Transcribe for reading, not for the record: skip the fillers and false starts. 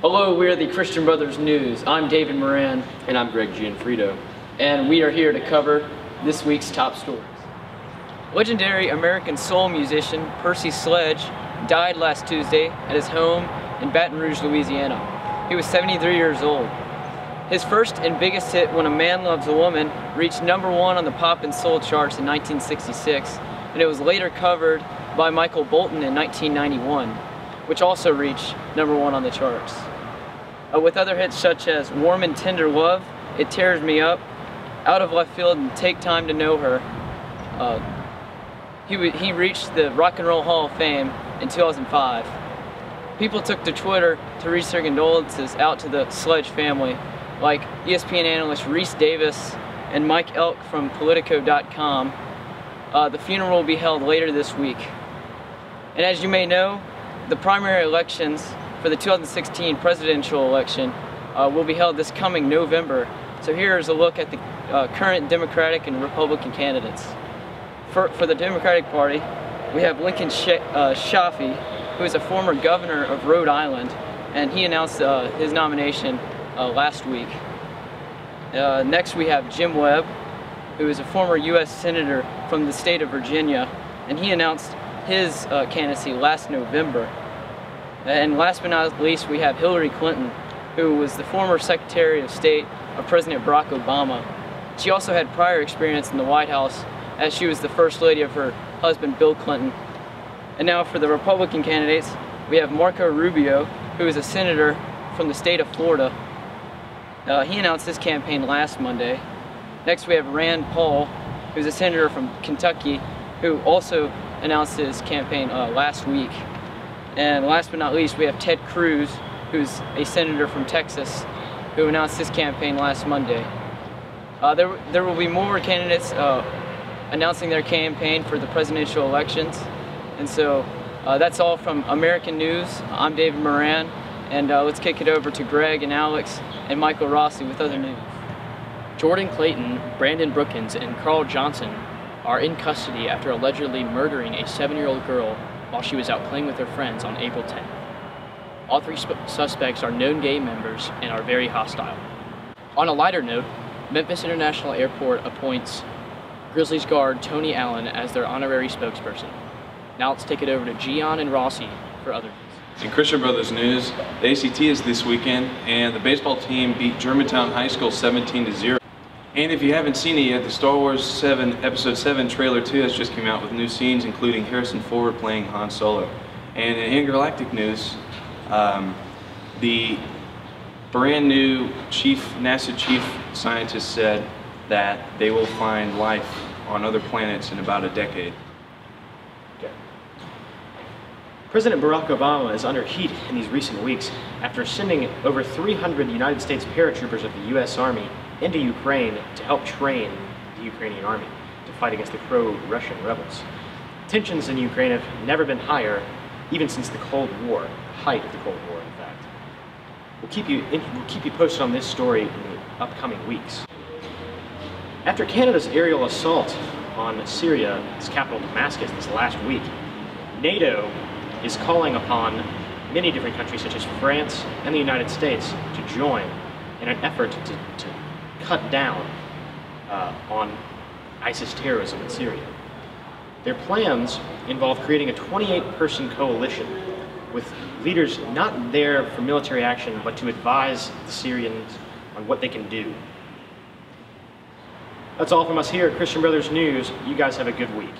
Hello, we are the Christian Brothers News. I'm David Moran. And I'm Greg Gianfrido. And we are here to cover this week's top stories. Legendary American soul musician Percy Sledge died last Tuesday at his home in Baton Rouge, Louisiana. He was 73 years old. His first and biggest hit, When a Man Loves a Woman, reached #1 on the pop and soul charts in 1966, and it was later covered by Michael Bolton in 1991, which also reached #1 on the charts. With other hits such as Warm and Tender Love, It Tears Me Up, Out of Left Field, and Take Time to Know Her, he reached the Rock and Roll Hall of Fame in 2005. People took to Twitter to reach their condolences out to the Sledge family, like ESPN analyst Reese Davis and Mike Elk from Politico.com. The funeral will be held later this week. And as you may know, the primary elections for the 2016 presidential election will be held this coming November. So here's a look at the current Democratic and Republican candidates. For the Democratic Party, we have Lincoln Chafee, who is a former governor of Rhode Island, and he announced his nomination last week. Next we have Jim Webb, who is a former U.S. Senator from the state of Virginia, and he announced his candidacy last November. And last but not least, we have Hillary Clinton, who was the former Secretary of State of President Barack Obama. She also had prior experience in the White House, as she was the First Lady of her husband, Bill Clinton. And now for the Republican candidates, we have Marco Rubio, who is a senator from the state of Florida. He announced his campaign last Monday. Next we have Rand Paul, who's a senator from Kentucky, who also announced his campaign last week. And last but not least, we have Ted Cruz, who's a senator from Texas, who announced his campaign last Monday. There will be more candidates announcing their campaign for the presidential elections. And so that's all from American News. I'm David Moran, and let's kick it over to Greg and Alex and Michael Rossi with other news. Jordan Clayton, Brandon Brookins, and Carl Johnson are in custody after allegedly murdering a 7-year-old girl while she was out playing with her friends on April 10th. All three suspects are known gang members and are very hostile. On a lighter note, Memphis International Airport appoints Grizzlies guard Tony Allen as their honorary spokesperson. Now let's take it over to Gian and Rossi for other news. In Christian Brothers News, the ACT is this weekend, and the baseball team beat Germantown High School 17-0. And if you haven't seen it yet, the Star Wars 7 Episode 7 Trailer 2 has just come out with new scenes, including Harrison Ford playing Han Solo. And in intergalactic news, the brand new NASA chief scientist said that they will find life on other planets in about a decade. President Barack Obama is under heat in these recent weeks after sending over 300 United States paratroopers of the U.S. Army into Ukraine to help train the Ukrainian army to fight against the pro-Russian rebels. Tensions in Ukraine have never been higher, even since the Cold War, the height of the Cold War, in fact. We'll keep you posted on this story in the upcoming weeks. After Canada's aerial assault on Syria's capital Damascus this last week, NATO is calling upon many different countries such as France and the United States to join in an effort to cut down on ISIS terrorism in Syria. Their plans involve creating a 28-person coalition with leaders not there for military action, but to advise the Syrians on what they can do. That's all from us here at Christian Brothers News. You guys have a good week.